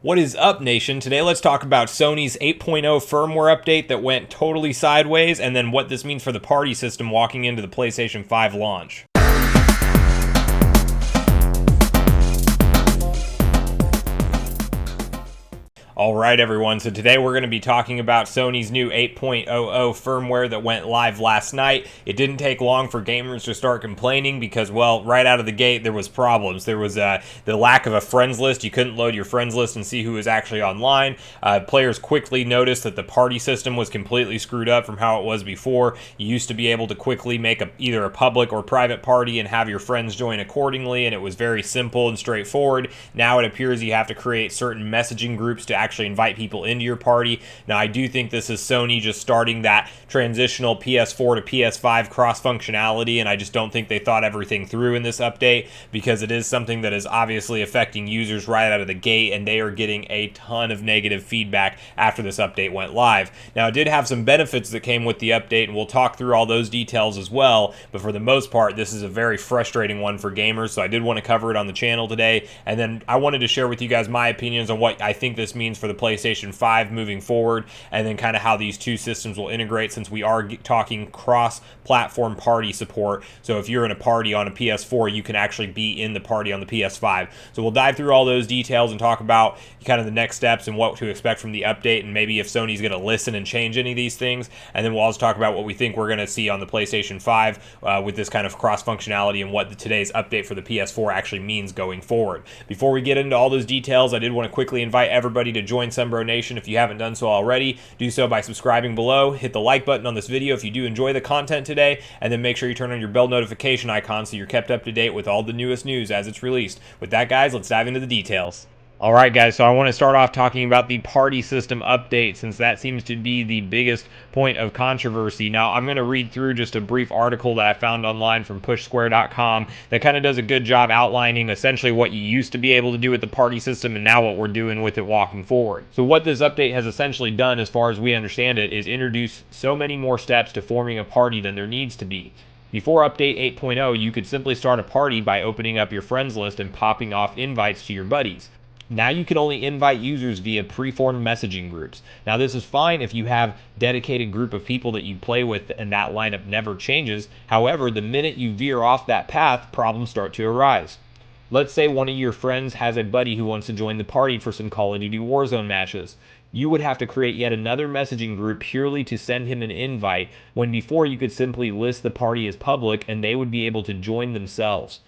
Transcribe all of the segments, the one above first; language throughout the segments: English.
What is up, nation? Today let's talk about Sony's 8.0 firmware update that went totally sideways, and then what this means for the party system walking into the PlayStation 5 launch. Alright everyone, so today we're going to be talking about Sony's new 8.00 firmware that went live last night. It didn't take long for gamers to start complaining because, well, right out of the gate there was problems. There was the lack of a friends list. You couldn't load your friends list and see who was actually online. Players quickly noticed that the party system was completely screwed up from how it was before. You used to be able to quickly make either a public or private party and have your friends join accordingly, and it was very simple and straightforward. Now it appears you have to create certain messaging groups to actually invite people into your party. Now, I do think this is Sony just starting that transitional PS4 to PS5 cross functionality, and I just don't think they thought everything through in this update, because it is something that is obviously affecting users right out of the gate, and they are getting a ton of negative feedback after this update went live. Now, it did have some benefits that came with the update, and we'll talk through all those details as well, but for the most part, this is a very frustrating one for gamers, so I did want to cover it on the channel today, and then I wanted to share with you guys my opinions on what I think this means for the PlayStation 5 moving forward, and then kind of how these two systems will integrate, since we are talking cross-platform party support. So if you're in a party on a PS4, you can actually be in the party on the PS5. So we'll dive through all those details and talk about kind of the next steps and what to expect from the update, and maybe if Sony's going to listen and change any of these things. And then we'll also talk about what we think we're going to see on the PlayStation 5 with this kind of cross-functionality, and what today's update for the PS4 actually means going forward. Before we get into all those details, I did want to quickly invite everybody to join Sunbro Nation. If you haven't done so already, do so by subscribing below. Hit the like button on this video if you do enjoy the content today, and then make sure you turn on your bell notification icon so you're kept up to date with all the newest news as it's released. With that, guys, let's dive into the details. Alright guys, so I want to start off talking about the party system update, since that seems to be the biggest point of controversy. Now, I'm going to read through just a brief article that I found online from pushsquare.com that kind of does a good job outlining essentially what you used to be able to do with the party system and now what we're doing with it walking forward. So what this update has essentially done, as far as we understand it, is introduce so many more steps to forming a party than there needs to be. Before Update 8.0, you could simply start a party by opening up your friends list and popping off invites to your buddies. Now you can only invite users via preformed messaging groups. Now this is fine if you have a dedicated group of people that you play with and that lineup never changes. However, the minute you veer off that path, problems start to arise. Let's say one of your friends has a buddy who wants to join the party for some Call of Duty Warzone matches. You would have to create yet another messaging group purely to send him an invite, when before you could simply list the party as public and they would be able to join themselves.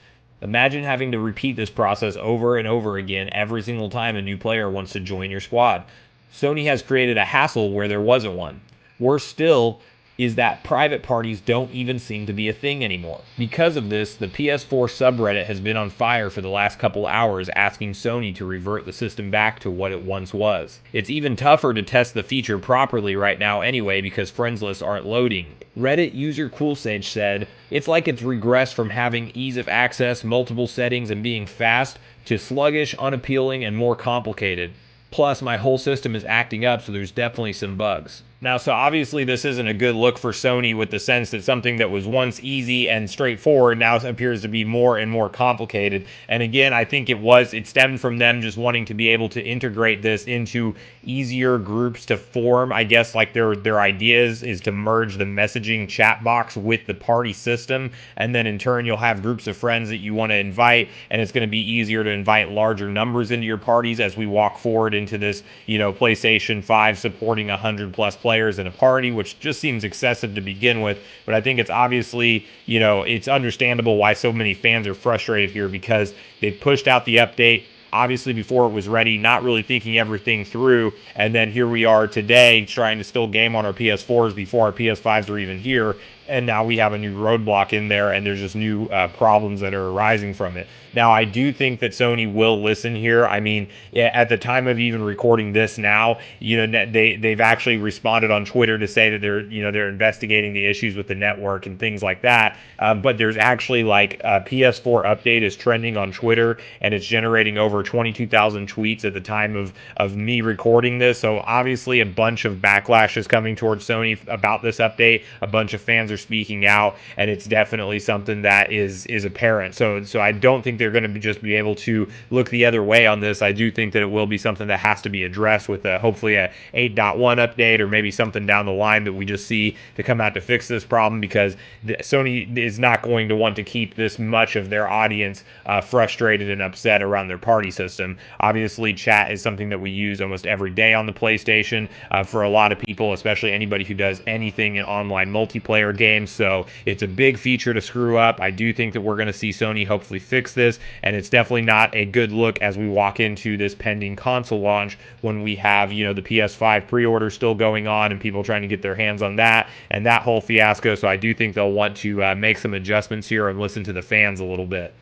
Imagine having to repeat this process over and over again every single time a new player wants to join your squad. Sony has created a hassle where there wasn't one. Worse still is that private parties don't even seem to be a thing anymore. Because of this, the PS4 subreddit has been on fire for the last couple hours, asking Sony to revert the system back to what it once was. It's even tougher to test the feature properly right now anyway, because friends lists aren't loading. Reddit user CoolSage said, "It's like it's regressed from having ease of access, multiple settings, and being fast, to sluggish, unappealing, and more complicated. Plus, my whole system is acting up, so there's definitely some bugs." Now, so obviously this isn't a good look for Sony, with the sense that something that was once easy and straightforward now appears to be more and more complicated. And again, I think it stemmed from them just wanting to be able to integrate this into easier groups to form. I guess like their ideas is to merge the messaging chat box with the party system, and then in turn you'll have groups of friends that you want to invite, and it's going to be easier to invite larger numbers into your parties as we walk forward into this, PlayStation 5 supporting 100+ players in a party, which just seems excessive to begin with. But I think it's obviously, it's understandable why so many fans are frustrated here, because they've pushed out the update obviously before it was ready, not really thinking everything through, and then here we are today trying to still game on our PS4s before our PS5s are even here, and now we have a new roadblock in there, and there's just new problems that are arising from it. Now, I do think that Sony will listen here. I mean, at the time of even recording this now, they've actually responded on Twitter to say that they're investigating the issues with the network and things like that. But there's actually like a PS4 update is trending on Twitter, and it's generating over 22,000 tweets at the time of me recording this. So obviously a bunch of backlash is coming towards Sony about this update. A bunch of fans are are speaking out, and it's definitely something that is apparent. So I don't think they're going to just be able to look the other way on this. I do think that it will be something that has to be addressed with hopefully a 8.1 update, or maybe something down the line that we just see to come out to fix this problem, because Sony is not going to want to keep this much of their audience frustrated and upset around their party system. Obviously, chat is something that we use almost every day on the PlayStation for a lot of people, especially anybody who does anything in online multiplayer games. So it's a big feature to screw up. I do think that we're going to see Sony hopefully fix this, and it's definitely not a good look as we walk into this pending console launch, when we have, you know, the PS5 pre-order still going on and people trying to get their hands on that and that whole fiasco. So I do think they'll want to make some adjustments here and listen to the fans a little bit.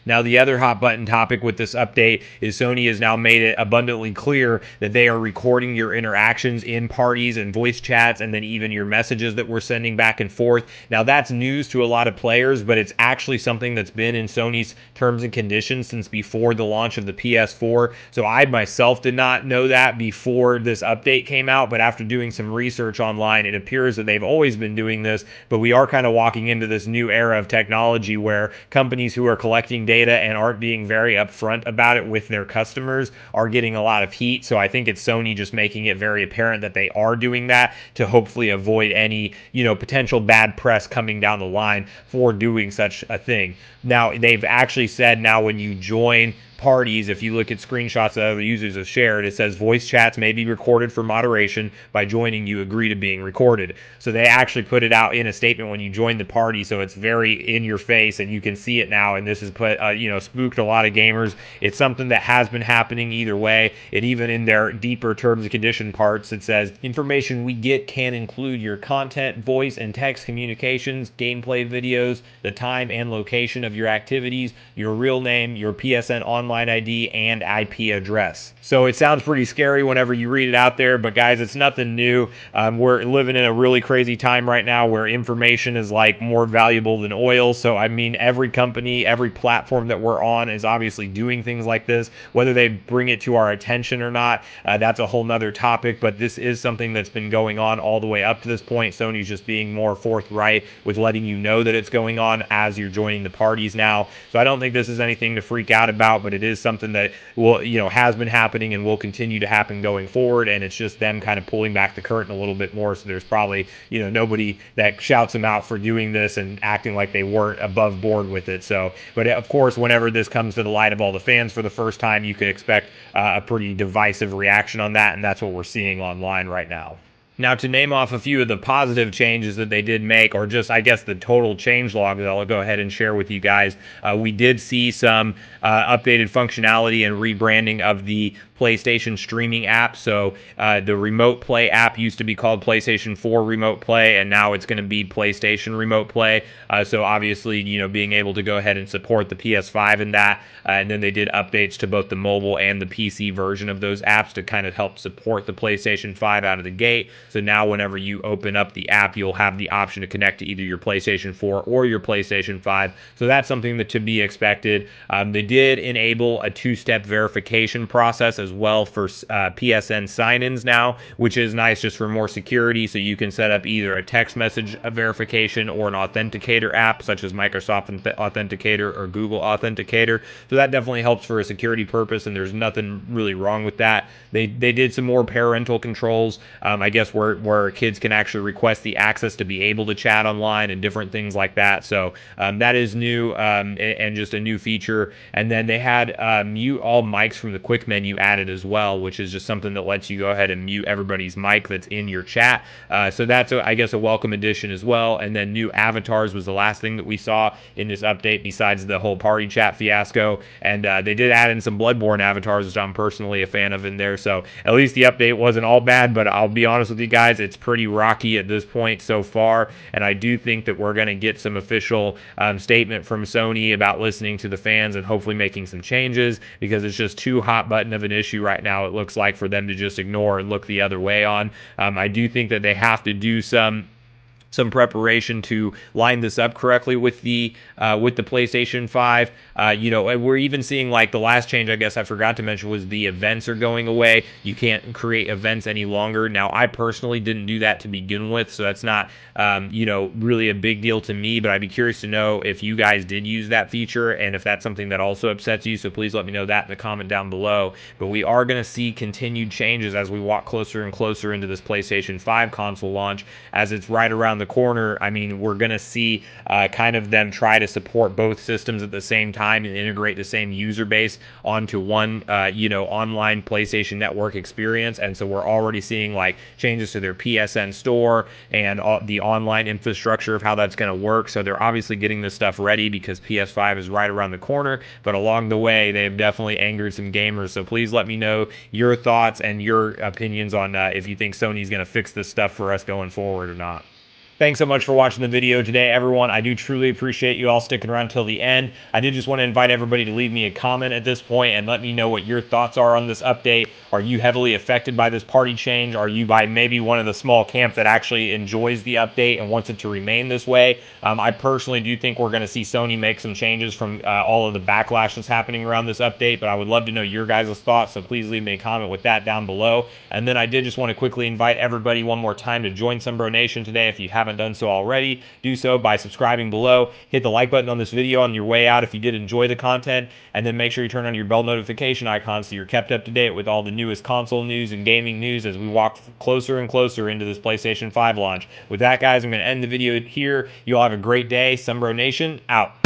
Now, the other hot button topic with this update is Sony has now made it abundantly clear that they are recording your interactions in parties and voice chats, and then even your messages that we're sending back and forth. Now, that's news to a lot of players, but it's actually something that's been in Sony's terms and conditions since before the launch of the PS4. So I myself did not know that before this update came out, but after doing some research online, it appears that they've always been doing this, but we are kind of walking into this new era of technology where companies who are collecting data and aren't being very upfront about it with their customers are getting a lot of heat. So I think it's Sony just making it very apparent that they are doing that to hopefully avoid any, you know, potential bad press coming down the line for doing such a thing. Now, they've actually said now when you join parties, if you look at screenshots that other users have shared, it says voice chats may be recorded for moderation. By joining, you agree to being recorded. So they actually put it out in a statement when you join the party, so it's very in your face and you can see it now. And this has put spooked a lot of gamers. It's something that has been happening either way. And even in their deeper terms and condition parts, it says information we get can include your content, voice and text communications, gameplay videos, the time and location of your activities, your real name, your PSN online ID, and IP address. So it sounds pretty scary whenever you read it out there, but guys, it's nothing new. We're living in a really crazy time right now where information is like more valuable than oil. So I mean, every company, every platform that we're on is obviously doing things like this. Whether they bring it to our attention or not, that's a whole nother topic, but this is something that's been going on all the way up to this point. Sony's just being more forthright with letting you know that it's going on as you're joining the parties now. So I don't think this is anything to freak out about, but it is something that will, has been happening and will continue to happen going forward. And it's just them kind of pulling back the curtain a little bit more. So there's probably, nobody that shouts them out for doing this and acting like they weren't above board with it. So, but of course, whenever this comes to the light of all the fans for the first time, you could expect a pretty divisive reaction on that. And that's what we're seeing online right now. Now, to name off a few of the positive changes that they did make, or just, I guess, the total changelog that I'll go ahead and share with you guys, we did see some updated functionality and rebranding of the PlayStation streaming app. So the Remote Play app used to be called PlayStation 4 Remote Play, and now it's going to be PlayStation Remote Play. So obviously, being able to go ahead and support the PS5 in that. And then they did updates to both the mobile and the PC version of those apps to kind of help support the PlayStation 5 out of the gate. So now whenever you open up the app, you'll have the option to connect to either your PlayStation 4 or your PlayStation 5. So that's something that to be expected. They did enable a two-step verification process as well for PSN sign-ins now, which is nice just for more security. So you can set up either a text message verification or an authenticator app such as Microsoft Authenticator or Google Authenticator. So that definitely helps for a security purpose, and there's nothing really wrong with that. They did some more parental controls, I guess, where kids can actually request the access to be able to chat online and different things like that. So that is new and just a new feature. And then they had mute all mics from the quick menu added as well, which is just something that lets you go ahead and mute everybody's mic that's in your chat. So that's, I guess, a welcome addition as well. And then new avatars was the last thing that we saw in this update besides the whole party chat fiasco. And they did add in some Bloodborne avatars, which I'm personally a fan of in there. So at least the update wasn't all bad, but I'll be honest with you guys, it's pretty rocky at this point so far. And I do think that we're going to get some official statement from Sony about listening to the fans and hopefully making some changes, because it's just too hot button of an issue right now, it looks like, for them to just ignore and look the other way on. I do think that they have to do some some preparation to line this up correctly with the PlayStation 5. We're even seeing, like, the last change I guess I forgot to mention was the events are going away. You can't create events any longer. Now, I personally didn't do that to begin with, so that's not really a big deal to me, but I'd be curious to know if you guys did use that feature and if that's something that also upsets you. So please let me know that in the comment down below. But we are going to see continued changes as we walk closer and closer into this PlayStation 5 console launch, as it's right around the corner. I mean, we're going to see kind of them try to support both systems at the same time and integrate the same user base onto one online PlayStation Network experience. And so we're already seeing, like, changes to their PSN store and the online infrastructure of how that's going to work. So they're obviously getting this stuff ready because PS5 is right around the corner, but along the way they've definitely angered some gamers. So please let me know your thoughts and your opinions on if you think Sony's going to fix this stuff for us going forward or not. Thanks so much for watching the video today, everyone. I do truly appreciate you all sticking around till the end. I did just want to invite everybody to leave me a comment at this point and let me know what your thoughts are on this update. Are you heavily affected by this party change? Are you by maybe one of the small camp that actually enjoys the update and wants it to remain this way? I personally do think we're going to see Sony make some changes from all of the backlash that's happening around this update, but I would love to know your guys' thoughts, so please leave me a comment with that down below. And then I did just want to quickly invite everybody one more time to join Sunbro Nation today. If you haven't done so already, do so by subscribing below. Hit the like button on this video on your way out if you did enjoy the content, and then make sure you turn on your bell notification icon so you're kept up to date with all the newest console news and gaming news as we walk closer and closer into this PlayStation 5 launch. With that, guys, I'm going to end the video here. You all have a great day. Sunbro Nation, out.